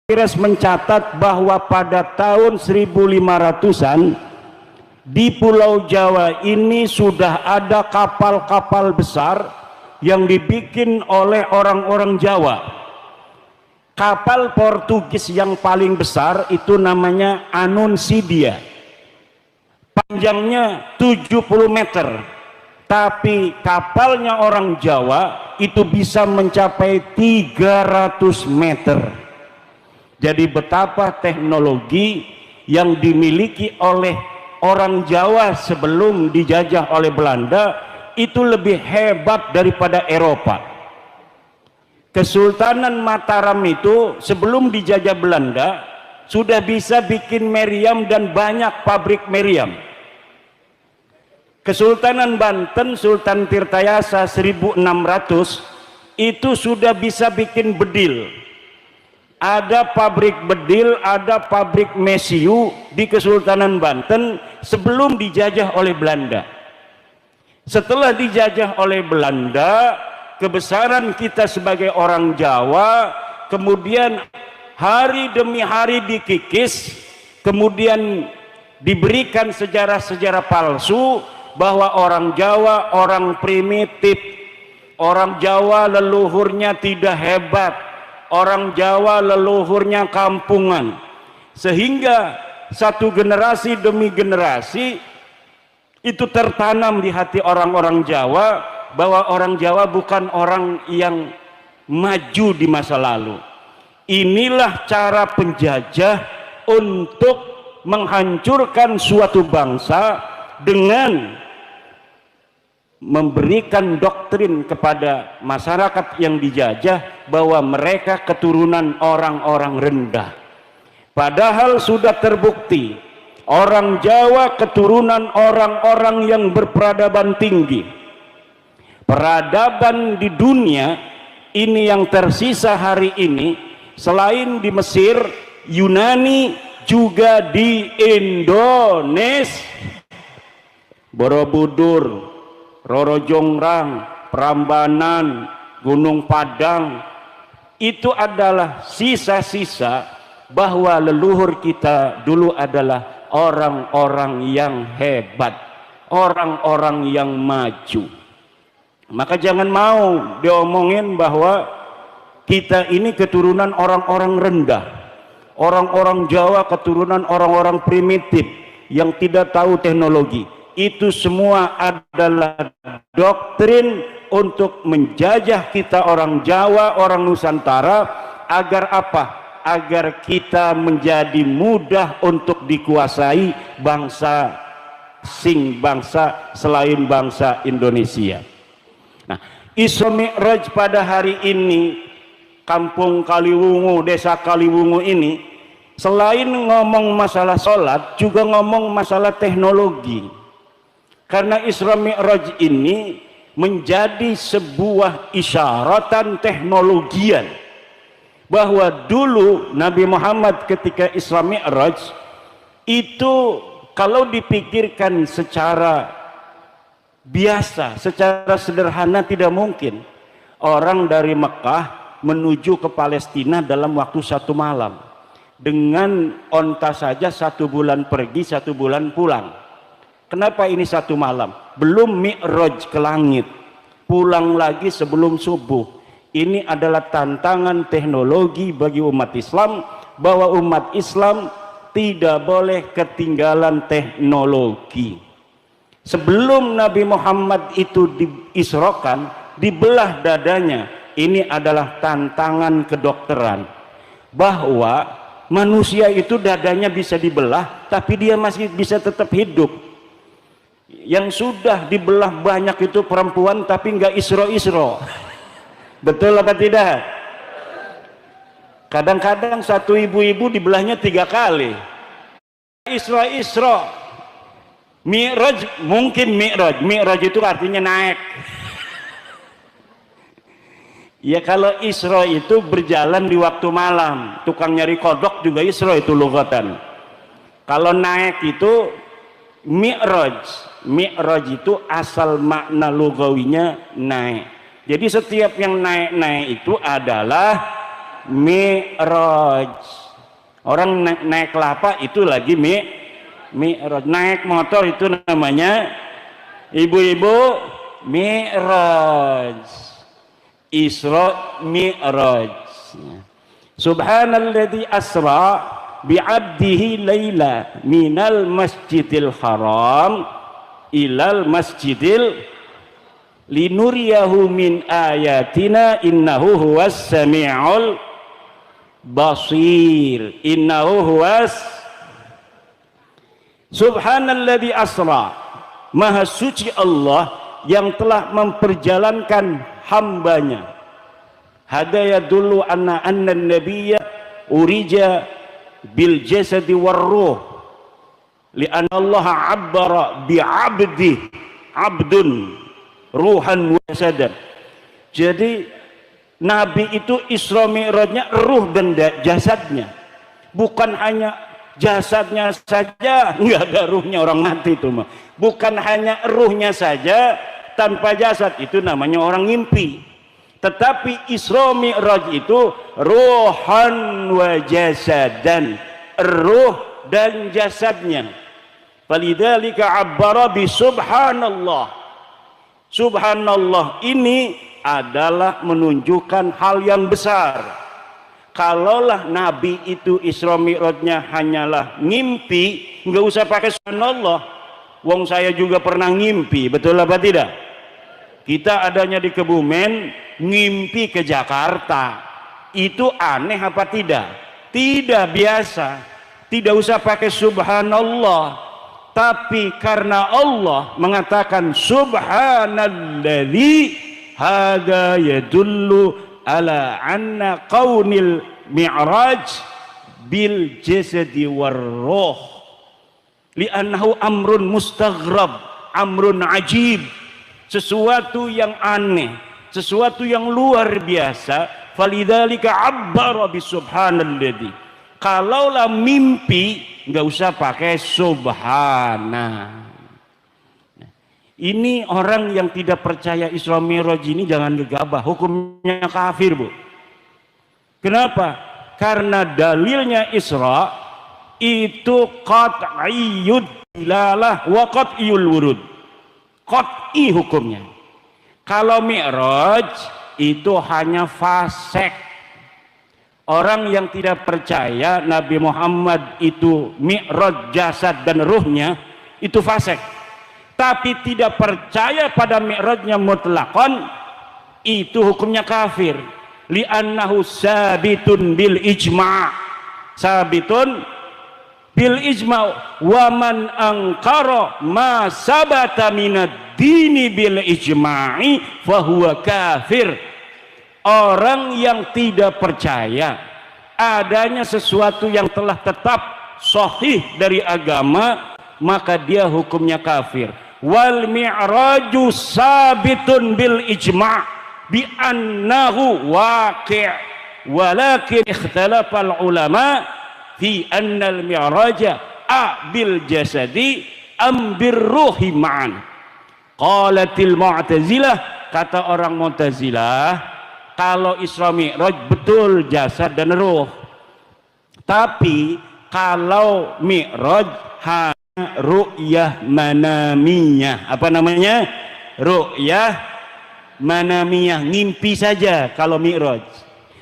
Pires mencatat bahwa pada tahun 1500-an di Pulau Jawa ini sudah ada kapal-kapal besar yang dibikin oleh orang-orang Jawa. Kapal Portugis yang paling besar itu namanya Anuncidia. Panjangnya 70 meter. Tapi kapalnya orang Jawa itu bisa mencapai 300 meter. Jadi betapa teknologi yang dimiliki oleh orang Jawa sebelum dijajah oleh Belanda itu lebih hebat daripada Eropa. Kesultanan Mataram itu sebelum dijajah Belanda sudah bisa bikin meriam dan banyak pabrik meriam. Kesultanan Banten, Sultan Tirtayasa 1600 itu sudah bisa bikin bedil. Ada pabrik bedil, ada pabrik mesiu di Kesultanan Banten sebelum dijajah oleh Belanda. Setelah dijajah oleh Belanda, kebesaran kita sebagai orang Jawa kemudian hari demi hari dikikis, kemudian diberikan sejarah-sejarah palsu bahwa orang Jawa orang primitif, orang Jawa leluhurnya tidak hebat, orang Jawa leluhurnya kampungan, sehingga satu generasi demi generasi itu tertanam di hati orang-orang Jawa bahwa orang Jawa bukan orang yang maju di masa lalu. Inilah cara penjajah untuk menghancurkan suatu bangsa dengan memberikan doktrin kepada masyarakat yang dijajah bahwa mereka keturunan orang-orang rendah. Padahal sudah terbukti orang Jawa keturunan orang-orang yang berperadaban tinggi. Peradaban di dunia ini yang tersisa hari ini selain di Mesir, Yunani, juga di Indonesia. Borobudur, Roro Jonggrang, Prambanan, Gunung Padang, itu adalah sisa-sisa bahwa leluhur kita dulu adalah orang-orang yang hebat, orang-orang yang maju. Maka jangan mau diomongin bahwa kita ini keturunan orang-orang rendah, orang-orang Jawa keturunan orang-orang primitif yang tidak tahu teknologi. Itu semua adalah doktrin untuk menjajah kita orang Jawa, orang Nusantara, agar apa? Agar kita menjadi mudah untuk dikuasai bangsa selain bangsa Indonesia. Nah, Isra Mi'raj pada hari ini, Kampung Kaliwungu, Desa Kaliwungu ini, selain ngomong masalah sholat, juga ngomong masalah teknologi. Karena Isra Mi'raj ini menjadi sebuah isyaratan teknologian bahwa dulu Nabi Muhammad ketika Isra Mi'raj itu kalau dipikirkan secara biasa, secara sederhana tidak mungkin orang dari Mekah menuju ke Palestina dalam waktu 1 malam. Dengan onta saja 1 bulan pergi, 1 bulan pulang. Kenapa ini 1 malam? Belum Mi'raj ke langit, pulang lagi sebelum subuh. Ini adalah tantangan teknologi bagi umat Islam, bahwa umat Islam tidak boleh ketinggalan teknologi. Sebelum Nabi Muhammad itu diisrokan, dibelah dadanya. Ini adalah tantangan kedokteran, bahwa manusia itu dadanya bisa dibelah tapi dia masih bisa tetap hidup. Yang sudah dibelah banyak itu perempuan tapi nggak isro-isro. Betul apa tidak? Kadang-kadang satu ibu-ibu dibelahnya 3 kali. Isro-isro. Mi'raj mungkin Mi'raj. Mi'raj itu artinya naik. Ya kalau isro itu berjalan di waktu malam. Tukang nyari kodok juga isro itu lugatan. Kalau naik itu Mi'raj. Mi'raj itu asal makna lugawinya naik. Jadi setiap yang naik-naik itu adalah Mi'raj. Orang naik kelapa itu lagi Mi'raj. Naik motor itu namanya ibu-ibu Mi'raj. Isra Mi'raj. Subhanalladzi asra bi'abdihi laila minal masjidil haram ilal masjidil linuriyahu min ayatina innahu huwas sami'ul basir. Innahu huwas. Subhanalladzi asra, maha suci Allah yang telah memperjalankan hambanya. Hada yadullu anna nabiyya urija bil jasadi war ruh li'anna Allah abbara bi 'abdi 'abdun ruhan wa jasadan. Jadi Nabi itu Isra Mi'rajnya ruh dan jasadnya, bukan hanya jasadnya saja, nggak ada ruhnya, orang mati itu mah. Bukan hanya ruhnya saja tanpa jasad, itu namanya orang ngimpi. Tetapi Isra Mi'raj itu ruhan wa jasadan, ruh dan jasadnya. Falidzalika abbara bi subhanallah. Subhanallah ini adalah menunjukkan hal yang besar. Kalaulah Nabi itu Isra Mi'rajnya hanyalah ngimpi, nggak usah pakai subhanallah. Wong saya juga pernah ngimpi, betul apa tidak? Kita adanya di Kebumen, ngimpi ke Jakarta. Itu aneh apa tidak? Tidak biasa. Tidak usah pakai subhanallah. Tapi karena Allah mengatakan subhanalladzi hada yadullu ala anna qaunil mi'raj bil jasadi war ruh li'annahu amrun mustaghrab, amrun ajib, sesuatu yang aneh, sesuatu yang luar biasa. Falidzalika abbara bi subhanalladzi. Kalaulah mimpi nggak usah pakai subhana. Ini orang yang tidak percaya Isra Mi'raj ini jangan gegabah, hukumnya kafir, Bu. Kenapa? Karena dalilnya Isra itu qat'iyyud dilalah wa qat'iyul wurud. Qat'i hukumnya. Kalau Mi'raj itu hanya fasek. Orang yang tidak percaya Nabi Muhammad itu Mi'raj jasad dan ruhnya itu fasek. Tapi tidak percaya pada Mi'rajnya mutlaqan itu hukumnya kafir. Li'annahu sabitun bil ijma'. Sabitun bil ijma' wa man angkara ma sabata minad dini bil ijma'i fahuwa kafir. Orang yang tidak percaya adanya sesuatu yang telah tetap sahih dari agama, maka dia hukumnya kafir. Wal mi'raju sabitun bil ijma' bi annahu waqi' walakin ikhtalafal ulama fi annal mi'raja bil jasadi am bir ruhi ma'an. Qalatil mu'tazilah, kata orang Mu'tazilah, kalau Isra Mi'raj betul jasad dan ruh, tapi kalau Mi'raj hanya ru'yah manamiyah. Apa namanya? Ru'yah manamiyah, ngimpi saja kalau Mi'raj.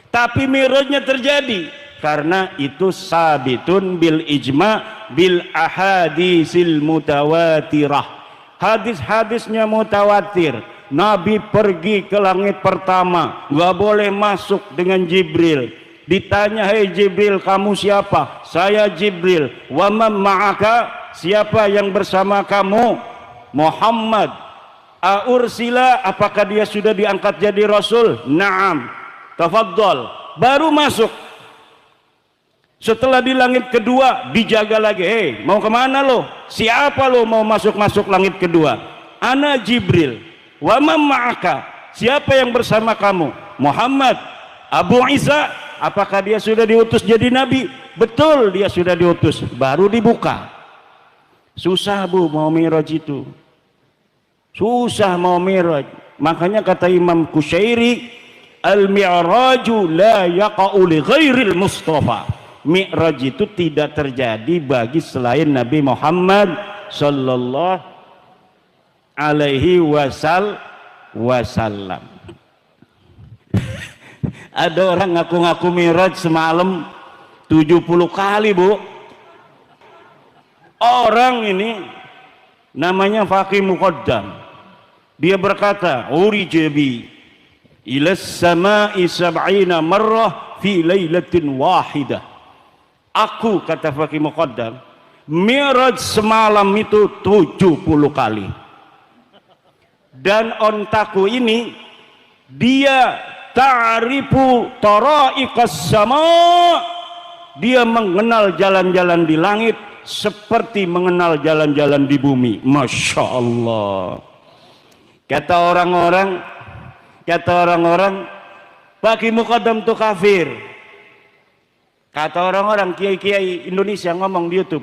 Tapi Mi'rajnya terjadi karena itu sabitun bil ijma' bil ahadisil mutawatirah. Hadis-hadisnya mutawatir. Nabi pergi ke langit pertama, nggak boleh masuk dengan Jibril. Ditanya, hei Jibril, kamu siapa? Saya Jibril. Wa man ma'aka, siapa yang bersama kamu? Muhammad. Aursila, apakah dia sudah diangkat jadi rasul? Naam. Tafadhol. Baru masuk. Setelah di langit kedua dijaga lagi. Hei, mau kemana lo? Siapa lo mau masuk langit kedua? Ana Jibril. Wa man ma'aka, siapa yang bersama kamu? Muhammad. Abu Isa, apakah dia sudah diutus jadi nabi? Betul, dia sudah diutus. Baru dibuka. Susah, Bu, mau Mi'raj itu. Susah mau Mi'raj. Makanya kata Imam Qushairi, Al-mi'raju la yaqa'u li ghairil Mustafa. Mi'raj itu tidak terjadi bagi selain Nabi Muhammad sallallahu alaihi wasallam. Ada orang ngaku-ngaku mi'raj semalam 70 kali, Bu. Orang ini namanya Faqih Muqaddam. Dia berkata, "Urijabi ila samai sab'ina marrah fi lailatin wahidah." Aku, kata Faqih Muqaddam, mi'raj semalam itu 70 kali. Dan ontaku ini dia ta'rifu tara'iqas sama, dia mengenal jalan-jalan di langit seperti mengenal jalan-jalan di bumi. Masya Allah. Kata orang-orang Faqih Muqaddam itu kafir. Kata orang-orang kiai-kiai Indonesia ngomong di YouTube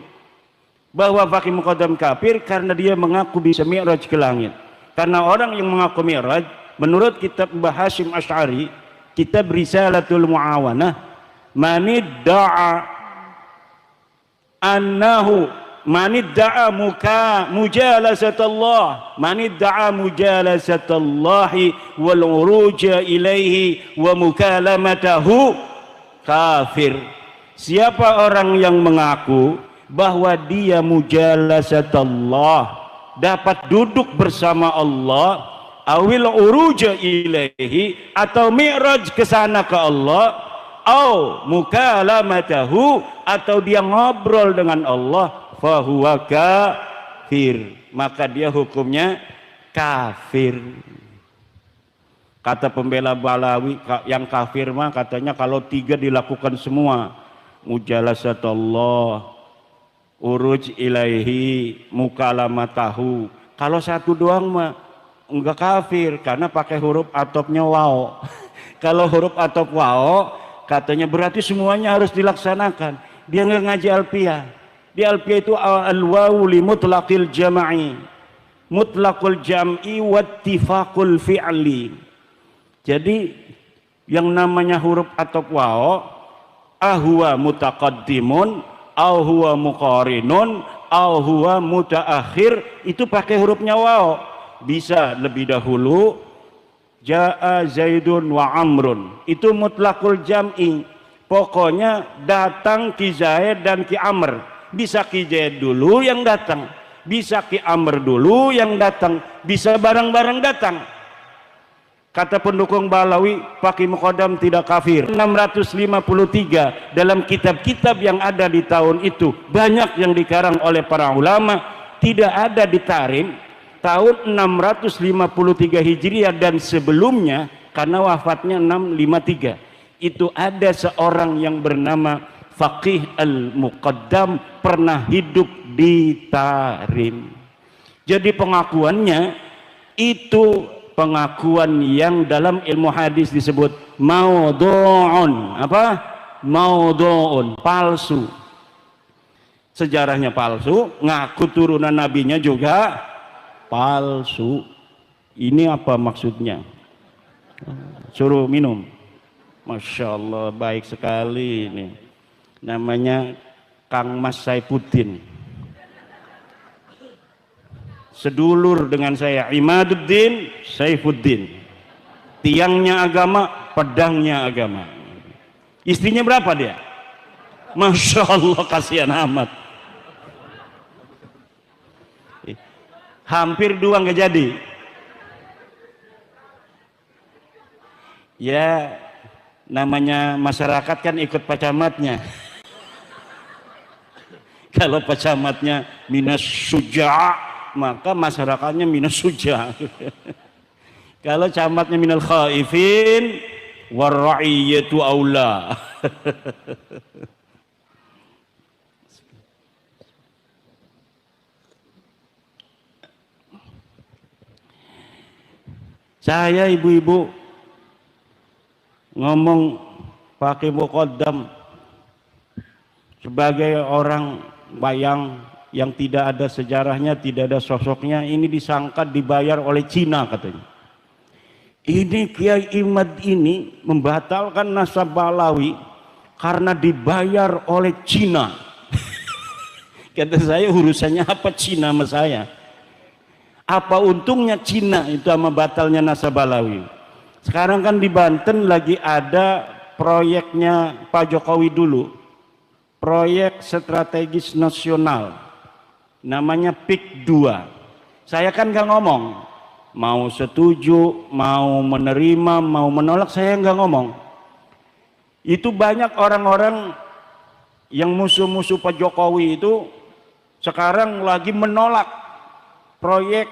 bahwa Faqih Muqaddam kafir karena dia mengaku bisa mi'raj ke langit. Karena orang yang mengaku mi'raj, menurut kitab Mbah Hashim Asy'ari, kitab Risalatul Mu'awanah, manidda'a annahu manidda'a mujalasatullah, manidda'a mujalasatallahi wal uruja ilaihi wa mukalamatahu kafir. Siapa orang yang mengaku bahwa dia mujalasatullah, dapat duduk bersama Allah, awil uruja ilaihi, atau mi'raj ke sana ke Allah, au mukalamatahu, atau dia ngobrol dengan Allah, fahuwa kafir, maka dia hukumnya kafir. Kata pembela Balawi, yang kafir mah katanya kalau 3 dilakukan semua, mujalasatullah, uruj ilaihi, mukalamatahu. Kalau 1 doang mah enggak kafir karena pakai huruf atofnya waw. Kalau huruf atof waw katanya berarti semuanya harus dilaksanakan. Dia enggak ngaji alfiyah. Di alfiyah itu al-wawu li mutlaqil jam'i, mutlaqul jam'i wattifaqul fi'li. Jadi yang namanya huruf atof waw, ahwa mutaqaddimun, au huwa muqarinun, au huwa mutaakhir, itu pakai hurufnya waw. Bisa lebih dahulu, jaa zaidun wa amrun, itu mutlaqul jam'i, pokoknya datang ki Zaid dan ki Amr. Bisa ki Zaid dulu yang datang, bisa ki Amr dulu yang datang, bisa bareng-bareng datang. Kata pendukung Balawi, Faqih Muqaddam tidak kafir. 653 dalam kitab-kitab yang ada di tahun itu, banyak yang dikarang oleh para ulama, tidak ada di Tarim tahun 653 Hijriah dan sebelumnya, karena wafatnya 653. Itu ada seorang yang bernama Faqih Al-Muqaddam pernah hidup di Tarim. Jadi pengakuannya itu pengakuan yang dalam ilmu hadis disebut maudhu'un. Apa? Maudhu'un, palsu. Sejarahnya palsu, ngaku turunan nabinya juga palsu. Ini apa maksudnya? Suruh minum. Masya Allah, baik sekali ini. Namanya Kang Mas Saifuddin. Sedulur dengan saya, Imaduddin Saifuddin. Tiangnya agama, pedangnya agama. Istrinya berapa dia? Masya Allah, kasihan amat. Hampir 2 nggak jadi. Ya, namanya masyarakat kan ikut pacamatnya. Kalau pacamatnya minas suja', maka masyarakatnya minas suja'. Kalau camatnya minal khaifin warra'iyatu aula. Saya ibu-ibu ngomong Faqih Muqaddam sebagai orang bayang yang tidak ada sejarahnya, tidak ada sosoknya, ini disangka dibayar oleh Cina katanya. Ini Kiai Imad ini membatalkan nasabah Balawi karena dibayar oleh Cina. Kata saya, urusannya apa Cina sama saya? Apa untungnya Cina itu sama batalnya nasabah Balawi? Sekarang kan di Banten lagi ada proyeknya Pak Jokowi dulu, proyek strategis nasional, namanya PIK 2. Saya kan gak ngomong mau setuju, mau menerima, mau menolak, saya nggak ngomong. Itu banyak orang-orang yang musuh-musuh Pak Jokowi itu sekarang lagi menolak proyek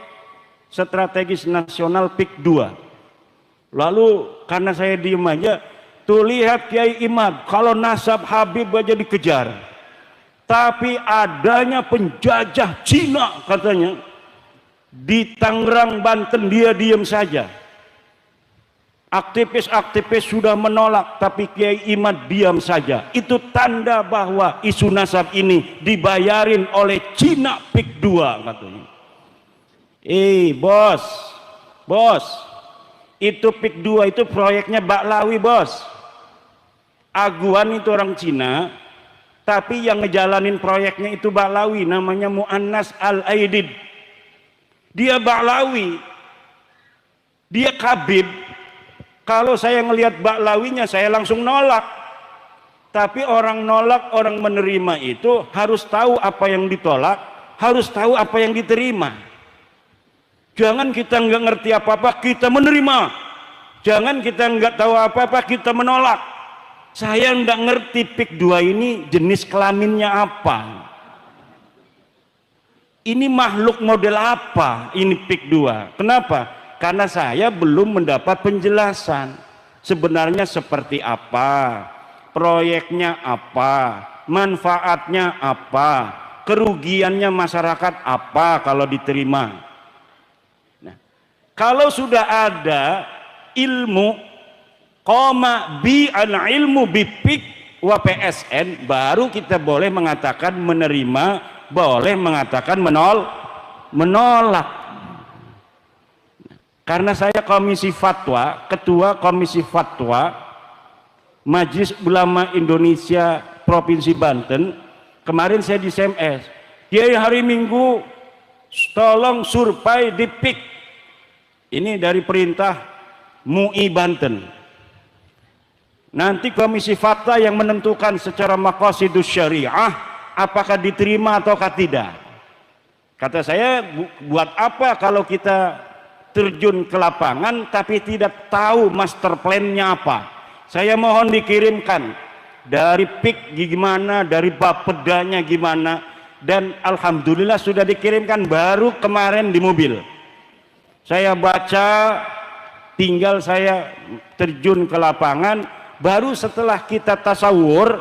strategis nasional PIK 2. Lalu karena saya diem aja, tuh lihat Kiai Imad, kalau nasab Habib aja dikejar, tapi adanya penjajah Cina katanya di Tangerang, Banten, dia diam saja. Aktivis-aktivis sudah menolak, tapi Kiai Imad diam saja. Itu tanda bahwa isu nasab ini dibayarin oleh Cina PIK 2 katanya. Bos, itu PIK 2 itu proyeknya Ba'lawi, bos. Aguan itu orang Cina, tapi yang ngejalanin proyeknya itu Ba'lawi, namanya Mu'annas Al-Aidid. Dia Ba'lawi, dia Kabib. Kalau saya ngelihat Ba'lawinya, saya langsung nolak. Tapi orang nolak, orang menerima itu harus tahu apa yang ditolak, harus tahu apa yang diterima. Jangan kita nggak ngerti apa-apa, kita menerima. Jangan kita nggak tahu apa-apa, kita menolak. Saya nggak ngerti PIK 2 ini jenis kelaminnya apa. Ini makhluk model apa ini PIK 2? Kenapa? Karena saya belum mendapat penjelasan. Sebenarnya seperti apa? Proyeknya apa? Manfaatnya apa? Kerugiannya masyarakat apa kalau diterima? Nah, kalau sudah ada ilmu bi al ilmu bi PIK wa PSN, baru kita boleh mengatakan menerima, boleh mengatakan menolak. Karena saya komisi fatwa, ketua komisi fatwa Majelis Ulama Indonesia Provinsi Banten, kemarin saya di SMS, Kiai hari Minggu tolong survei di PIK. Ini dari perintah MUI Banten. Nanti komisi fatwa yang menentukan secara maqasidus syariah apakah diterima ataukah tidak. Kata saya, buat apa kalau kita terjun ke lapangan tapi tidak tahu master plan-nya apa? Saya mohon dikirimkan dari PIK gimana, dari bapedanya gimana, dan alhamdulillah sudah dikirimkan baru kemarin di mobil. Saya baca, tinggal saya terjun ke lapangan, baru setelah kita tasawur.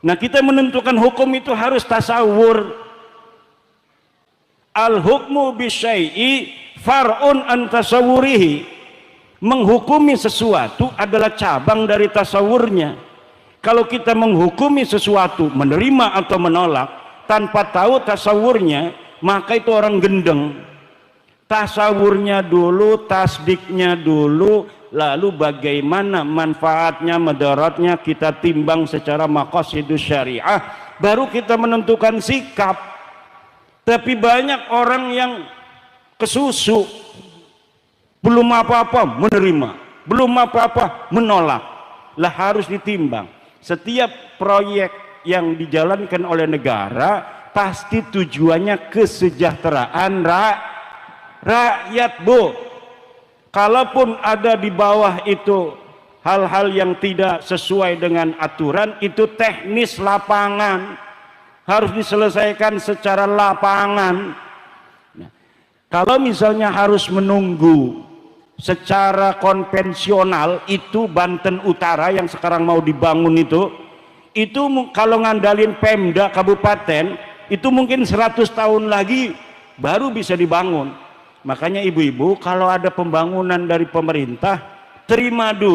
Nah, kita menentukan hukum itu harus tasawur. Al-hukmu bisyai'i far'un an tasawurihi. Menghukumi sesuatu adalah cabang dari tasawurnya. Kalau kita menghukumi sesuatu, menerima atau menolak, tanpa tahu tasawurnya, maka itu orang gendeng. Tasawurnya dulu, tasdiknya dulu, lalu bagaimana manfaatnya, madaratnya kita timbang secara maqasidus syariah, baru kita menentukan sikap. Tapi banyak orang yang kesusu, belum apa-apa menerima, belum apa-apa menolak. Lah harus ditimbang. Setiap proyek yang dijalankan oleh negara pasti tujuannya kesejahteraan rakyat, Bu. Kalaupun ada di bawah itu hal-hal yang tidak sesuai dengan aturan, itu teknis lapangan, harus diselesaikan secara lapangan. Nah, kalau misalnya harus menunggu secara konvensional, itu Banten Utara yang sekarang mau dibangun itu kalau ngandalin Pemda kabupaten, itu mungkin 100 tahun lagi baru bisa dibangun. Makanya ibu-ibu, kalau ada pembangunan dari pemerintah, terima dulu.